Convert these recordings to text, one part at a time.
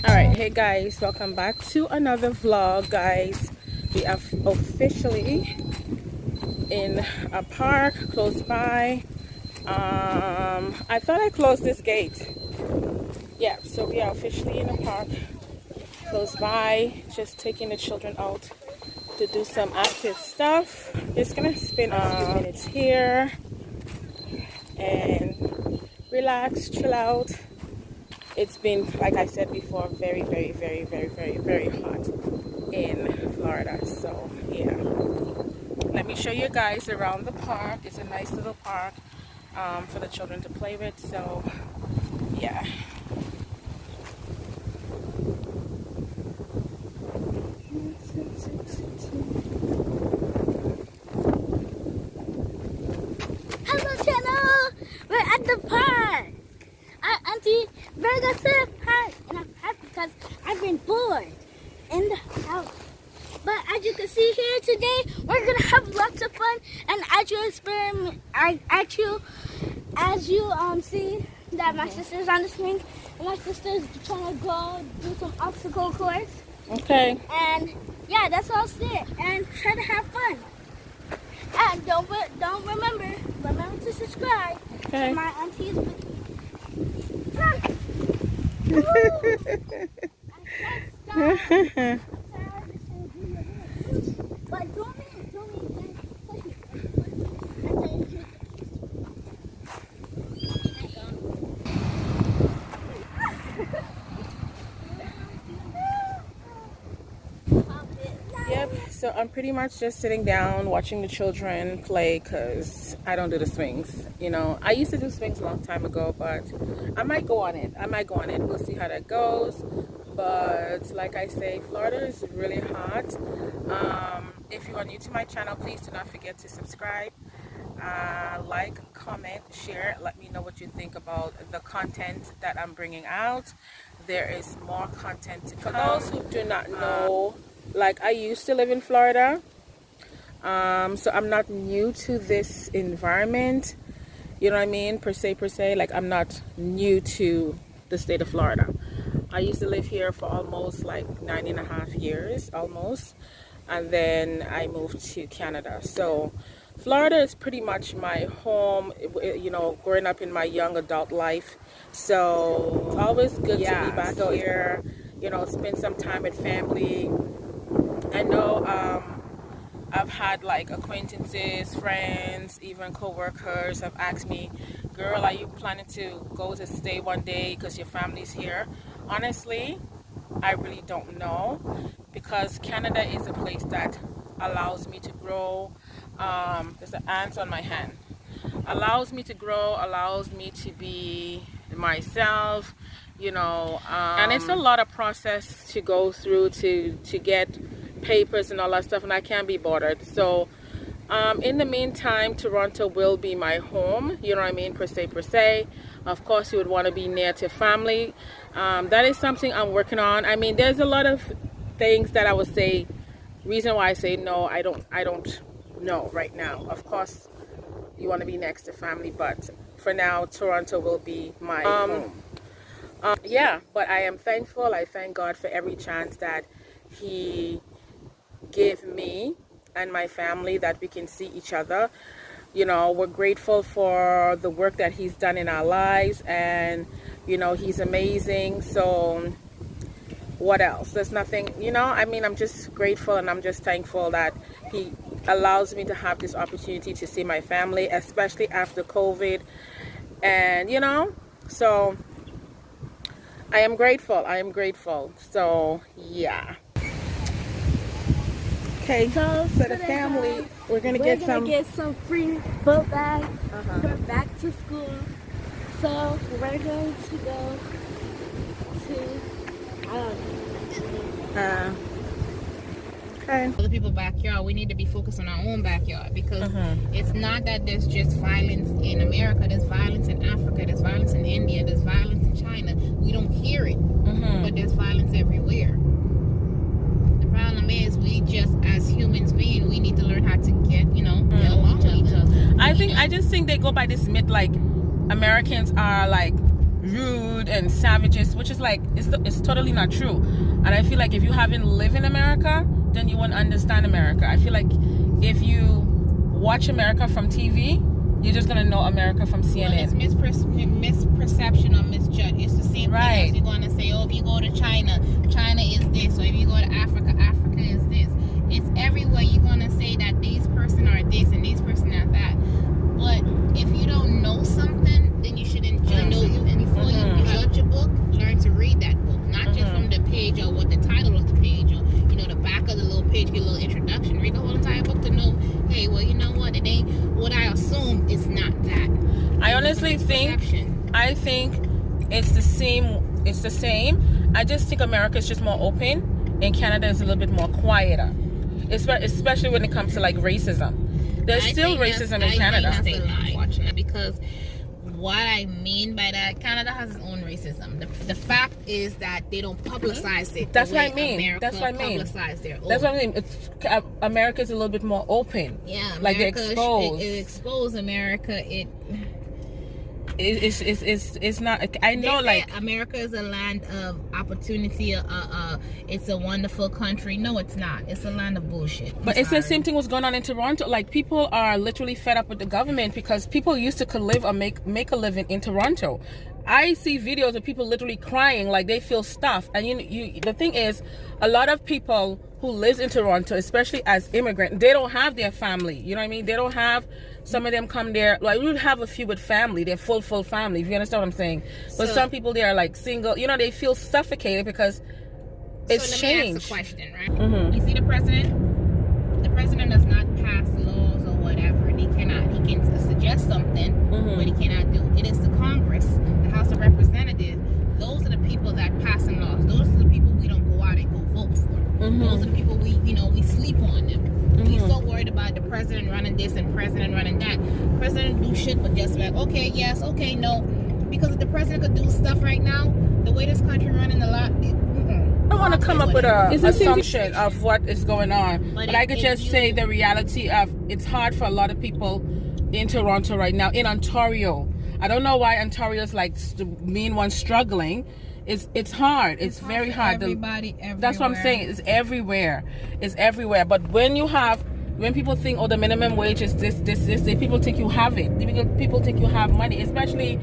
Alright, hey guys, welcome back to another vlog. Guys, we are officially in a park close by. I thought I closed this gate. Yeah, so we are officially in a park close by, just taking the children out to do some active stuff. Just gonna spend a few minutes here and relax, chill out. It's been, like I said before, very hot in Florida. So yeah, let me show you guys around the park. It's a nice little park for the children to play with. So yeah. Hello channel! We're at the park! Auntie Virgo said park, and I'm happy because I've been bored in the house. But as you can see here today, we're gonna have lots of fun. And as you experiment, as you see that my sister's on the swing, and my sister's trying to go do some obstacle course. Okay. And yeah, that's all it. And try to have fun. And remember to subscribe to my auntie's video. But don't Yep, so I'm pretty much just sitting down watching the children play because I don't do the swings. You know, I used to do swings a long time ago, but I might go on it. We'll see how that goes. But like I say, Florida is really hot. If you are new to my channel, please do not forget to subscribe, like, comment, share. Let me know what you think about the content that I'm bringing out. There is more content to come. For those who do not know, like, I used to live in Florida, so I'm not new to this environment, you know what I mean, per se. Like, I'm not new to the state of Florida. I used to live here for almost like 9.5 years almost, and then I moved to Canada. So Florida is pretty much my home, you know, growing up in my young adult life. So it's always good to be back here, you know, spend some time with family. I know I've had like acquaintances, friends, even co-workers have asked me, girl, are you planning to go to stay one day because your family's here? Honestly, I really don't know, because Canada is a place that allows me to grow. There's an ant on my hand. Allows me to grow, allows me to be myself, you know, and it's a lot of process to go through to get papers and all that stuff, and I can't be bothered. So in the meantime, Toronto will be my home, you know what I mean, per se. Of course, you would want to be near to family. That is something I'm working on. I mean, there's a lot of things that I would say, reason why I say no, I don't know right now. Of course, you want to be next to family, but for now, Toronto will be my home. Yeah, but I am thankful. I thank God for every chance that He gave me and my family, that we can see each other. You know, we're grateful for the work that He's done in our lives, and you know, He's amazing. So what else? There's nothing, you know, I mean, I'm just grateful, and I'm just thankful that He allows me to have this opportunity to see my family, especially after COVID. And you know, so I am grateful. So yeah. Okay, so the family, we're gonna get some free boat bags for back to school. So we're going to go to, I don't know. Okay. Other people's backyard. We need to be focused on our own backyard, because it's not that there's just violence in America. There's violence in Africa. There's violence in India. There's violence in China. We don't hear it, but there's violence everywhere. The problem is, we just, as humans beings, we need to learn how to get along with each other. I just think they go by this myth, like Americans are like rude and savages, which is like it's totally not true. And I feel like if you haven't lived in America, then you won't understand America. I feel like if you watch America from TV, you're just gonna know America from CNN. Well, it's misperception or misjudge. It's the same thing as you're gonna say, oh, if you go to China, China is this, or if you go to Africa, Africa is this. It's everywhere you're gonna say that these person are this and these person are that. But if you don't know something, then you shouldn't judge it. And before you judge a book, learn to read that book, not just from the page or what the title of the page or the back of the little page, get a little introduction. Read the whole entire book to know, hey, well, you know what? It ain't what I assume. It's not that. I honestly think it's the same. It's the same. I just think America is just more open, and Canada is a little bit more quieter, especially when it comes to like racism. There's still racism in Canada. Unfortunately, because what I mean by that, Canada has its own racism. The fact is that they don't publicize it. That's what I mean. That's what I mean. That's what I mean. America is a little bit more open. Yeah, America, like they expose. It expose America. It's not. I know, like America is a land of opportunity. It's a wonderful country. No, it's not. It's a land of bullshit. But it's the same thing was going on in Toronto. Like people are literally fed up with the government because people used to could live or make a living in Toronto. I see videos of people literally crying like they feel stuffed. And the thing is, a lot of people who lives in Toronto, especially as immigrant, they don't have their family. You know what I mean? They don't have. Some of them come there, like we would have a few with family. They're full family, if you understand what I'm saying. But some people, they are like single. They feel suffocated because it's changed. So let me ask a question, right? You see the president? The president does not pass laws or whatever. He can suggest something, but he cannot do. It is the Congress, the House of Representatives. Those are the people that pass the laws. Those are the people we don't go out and go vote for. Those are the people we sleep on them. He's so worried about the president running this and president running that. President do shit, but just like, okay, yes, okay, no. Because if the president could do stuff right now, the way this country running a lot, I don't want to come up with an assumption of what is going on. But I could just say the reality of it's hard for a lot of people in Toronto right now, in Ontario. I don't know why Ontario is like the main one struggling. It's hard. It's very hard. Everybody, everywhere. That's what I'm saying. It's everywhere. It's everywhere. But when people think, oh, the minimum wage is this, people think you have it. People think you have money, especially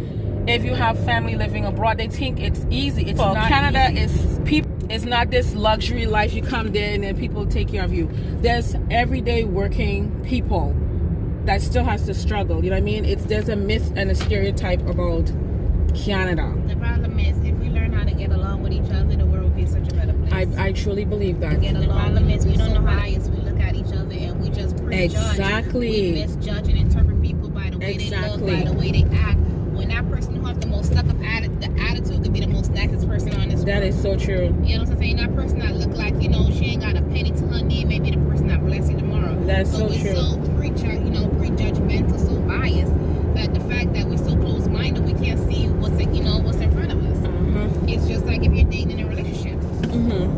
if you have family living abroad. They think it's easy. It's not. Canada easy. It's not this luxury life. You come there and then people take care of you. There's everyday working people that still has to struggle. You know what I mean? There's a myth and a stereotype about Canada. The problem is, if we learn how to get along with each other, the world will be such a better place. I truly believe that. The problem is, we don't know how it is. We look at each other and we just prejudge. Exactly. We misjudge and interpret people by the way they look, by the way they act. When that person who has the most stuck up attitude could be the most nicest person on this world. That is so true. You know what I'm saying? That person that look like, she ain't got a penny to her name, may be the person that bless you tomorrow. That's so true. So prejudgmental, so biased that the fact that we're so close-minded, we can't see what's in front of us. It's just like if you're dating in a relationship.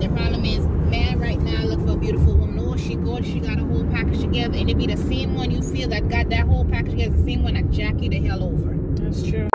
The problem is, man right now look for a beautiful woman. Oh, she gorgeous, she got a whole package together, and it be the same one you feel that got that whole package together, the same one that jack you the hell over. That's true.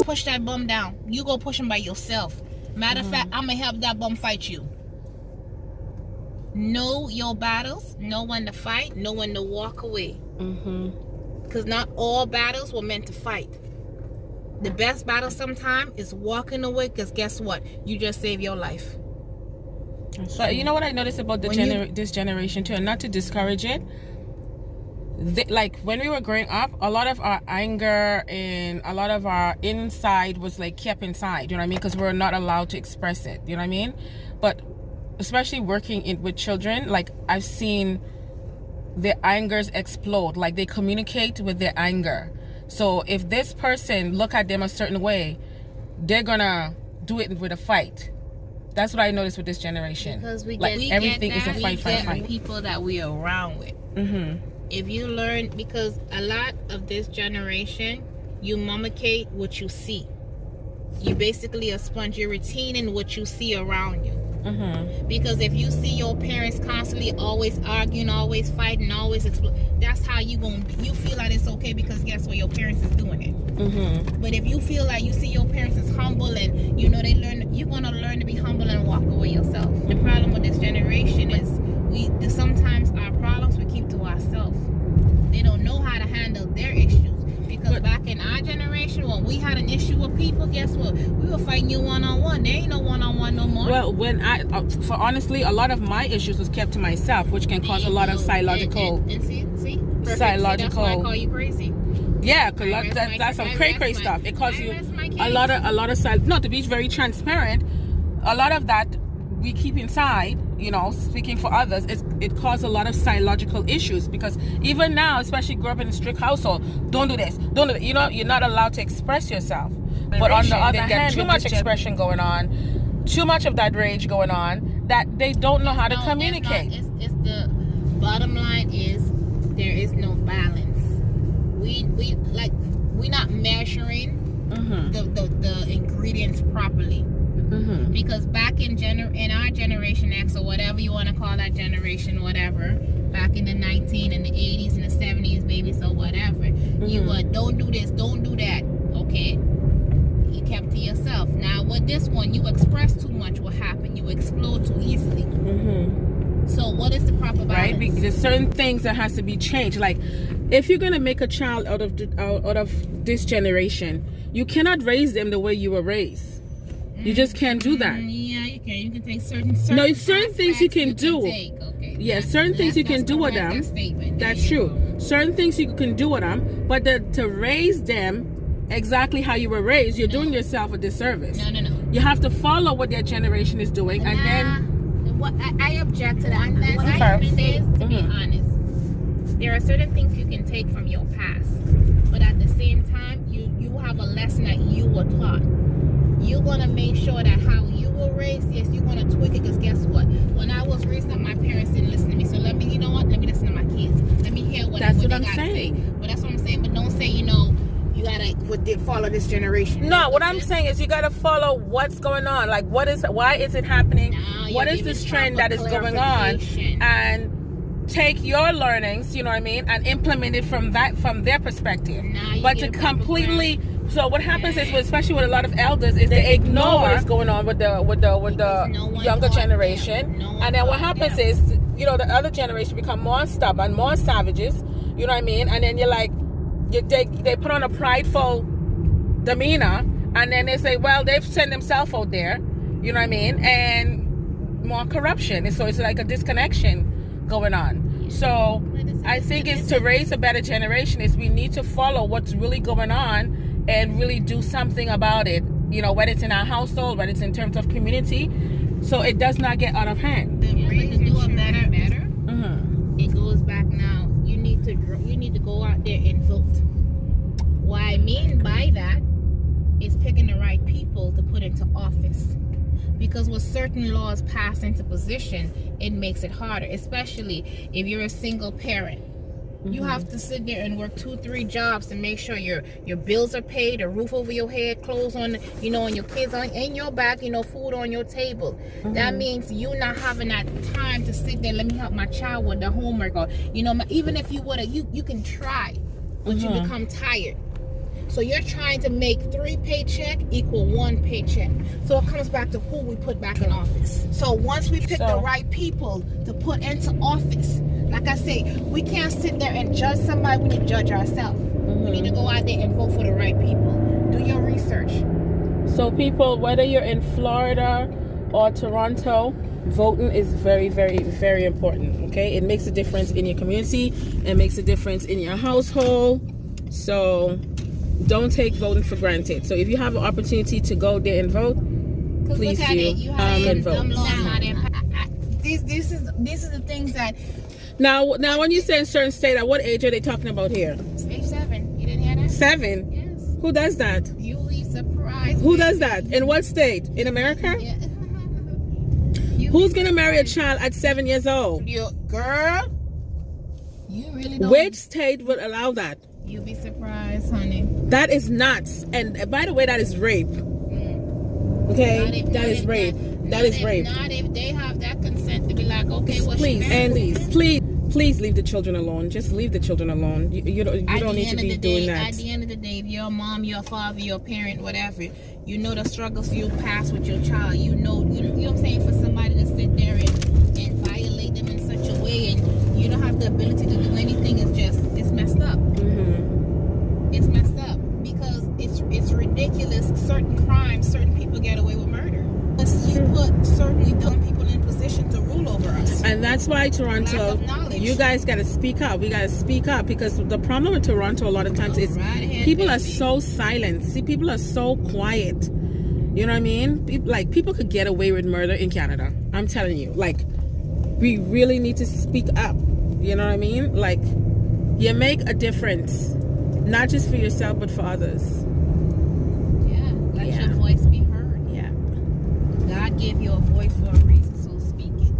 Push that bum down. You go push him by yourself. Matter of fact, I'm gonna help that bum fight you. Know your battles. Know when to fight. Know when to walk away. Because not all battles were meant to fight. The best battle sometimes is walking away. Because guess what? You just saved your life. But you know what I noticed about this generation too, and not to discourage it. Like when we were growing up, a lot of our anger and a lot of our inside was like kept inside, you know what I mean? Because we're not allowed to express it, you know what I mean? But especially working with children, like I've seen their angers explode, like they communicate with their anger. So if this person look at them a certain way, they're gonna do it with a fight. That's what I noticed with this generation. Because everything is a fight. The people that we are around with. If you learn, because a lot of this generation, you mimicate what you see. You basically a sponge. You're retaining what you see around you. Because if you see your parents constantly always arguing, always fighting, always that's how you feel like it's okay, because guess what, your parents is doing it. But if you feel like you see your parents is humble and you know you're gonna learn to be humble and walk away yourself. The problem with this generation is sometimes our problems we keep to ourselves. They don't know how to handle their issues. Because back in our generation, when we had an issue with people, guess what? We were fighting you one-on-one. There ain't no one-on-one no more. Well, when for honestly, a lot of my issues was kept to myself, which can cause a lot of psychological. And see? Perfect. Psychological. See, that's why I call you crazy. Yeah, because that's some cray stuff. It causes you a lot of no, to be very transparent, a lot of that we keep inside, you know, speaking for others, it caused a lot of psychological issues, because even now, especially growing up in a strict household, don't do this, don't do that. You know, you're not allowed to express yourself. But on the other hand, too much expression going on, too much of that rage going on, that they don't know how to communicate. It's the bottom line is there is no balance. We're not measuring the ingredients properly. Because back in our generation X, or whatever you want to call that generation, whatever, back in the 80s and the 70s, maybe, so whatever, you don't do this, don't do that, okay? You kept to yourself. Now with this one, you express too much, what happened? You explode too easily. So what is the proper balance? Right, because there's certain things that has to be changed. Like, if you're gonna make a child out of this generation, you cannot raise them the way you were raised. You just can't do that. Yeah, you can. You can take certain things you can do. Okay. Yeah, certain things you can do with them. That's true. Certain things you can do with them, but to raise them exactly how you were raised, you're doing yourself a disservice. No. You have to follow what their generation is doing, and then. What I object to that. What I say is, to be honest, there are certain things you can take from your past, but at the same time, you have a lesson that you were taught. You're going to make sure that how you were raised, yes, you're going to tweak it, because guess what? When I was raised up, my parents didn't listen to me. So you know what? Let me listen to my kids. Let me hear what they got to say. But that's what I'm saying. But don't say, you got to follow this generation. No, what I'm saying is you got to follow what's going on. Like, why is it happening? What is this trend that is going on? And take your learnings, you know what I mean, and implement it from their perspective. But to completely. So what happens is, especially with a lot of elders, is they ignore what's going on with the younger generation, and then what happens is, the other generation become more stubborn, more savages, you know what I mean, and then you're like, they put on a prideful demeanor, and then they say, well, they've sent themselves out there, you know what I mean, and more corruption, and so it's like a disconnection going on. So I think it's to raise a better generation is we need to follow what's really going on and really do something about it, whether it's in our household, whether it's in terms of community, so it does not get out of hand. To do a better, it goes back now. You need to go out there and vote. What I mean by that is picking the right people to put into office. Because with certain laws passed into position, it makes it harder, especially if you're a single parent. You have to sit there and work 2-3 jobs to make sure your bills are paid, a roof over your head, clothes on, and your kids on in your back, food on your table. That means you not having that time to sit there. Let me help my child with the homework, or even if you would, you can try, but you become tired. So you're trying to make 3 paycheck equal 1 paycheck. So it comes back to who we put back in office. So once we pick the right people to put into office, like I say, we can't sit there and judge somebody. We need to judge ourselves. We need to go out there and vote for the right people. Do your research. So people, whether you're in Florida or Toronto, voting is very, very, very important. Okay, it makes a difference in your community. It makes a difference in your household. So don't take voting for granted. So if you have an opportunity to go there and vote, please do and vote. These are the things that. Now, when you say in certain state, at what age are they talking about here? Age 7. You didn't hear that? 7? Yes. Who does that? You'll be surprised. Who does that? In what state? In America? Yeah. Who's gonna marry a child at 7 years old? You, girl, you really don't. Which state would allow that? You'll be surprised, honey. That is nuts. And by the way, that is rape. Okay, that is rape. That is rape. Not if they have that consent to be like, okay, well, Please, she and married. please leave the children alone. Just leave the children alone. You don't need to be doing that. At the end of the day, if your mom, your father, your parent, whatever, you know the struggles you pass with your child. You know what I'm saying? For somebody to sit there and violate them in such a way, and you don't have the ability to do anything, it's messed up. It's messed up because it's ridiculous. Certain crimes, certain people get away with murder. You put certainly dumb people in position to rule over us. And that's why Toronto, you guys got to speak up. We got to speak up because the problem with Toronto a lot of times is people are so silent. See, people are so quiet. You know what I mean? People could get away with murder in Canada. I'm telling you. Like, we really need to speak up. You know what I mean? Like, you make a difference. Not just for yourself, but for others. Yeah, let your voice be heard. Yeah. God gave you a voice for a reason, so speak it.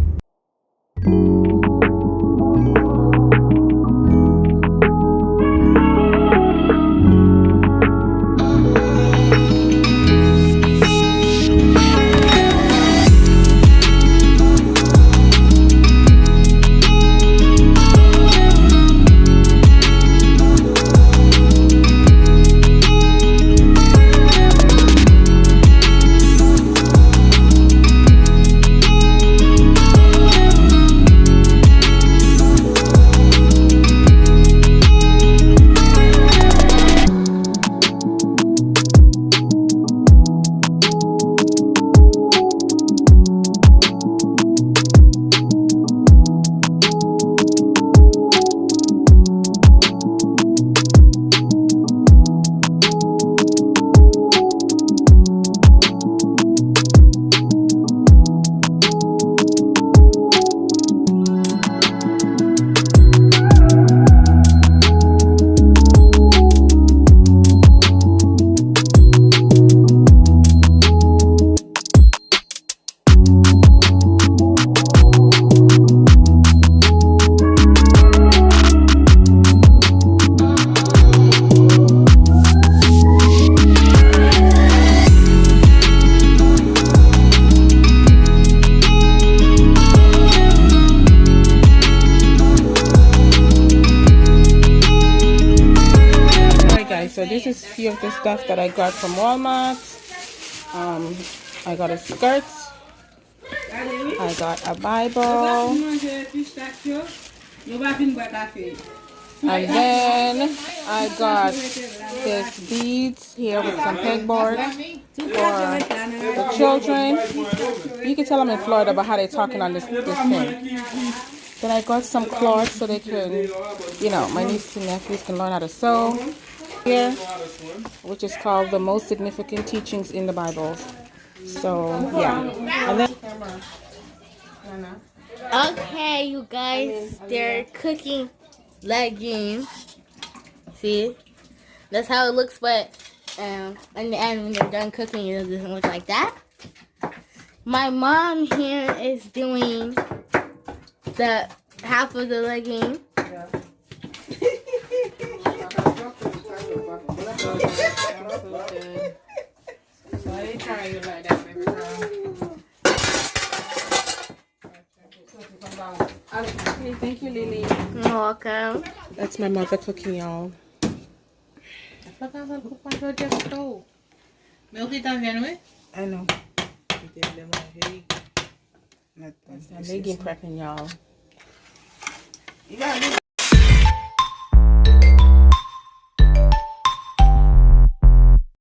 So this is a few of the stuff that I got from Walmart. I got a skirt. I got a Bible. And then I got this beads here with some pegboards for the children. You can tell I'm in Florida about how they're talking on this thing. Then I got some cloth so they can, my nieces and nephews can learn how to sew. Here, which is called the most significant teachings in the Bible. So yeah, and then okay, you guys, they're cooking legumes. See, that's how it looks, but and when they're done cooking, it doesn't look like that. My mom here is doing the half of the legume. Okay, thank you, Lily. You're welcome. That's my mother cooking, y'all. I know. I'm making prepping, y'all.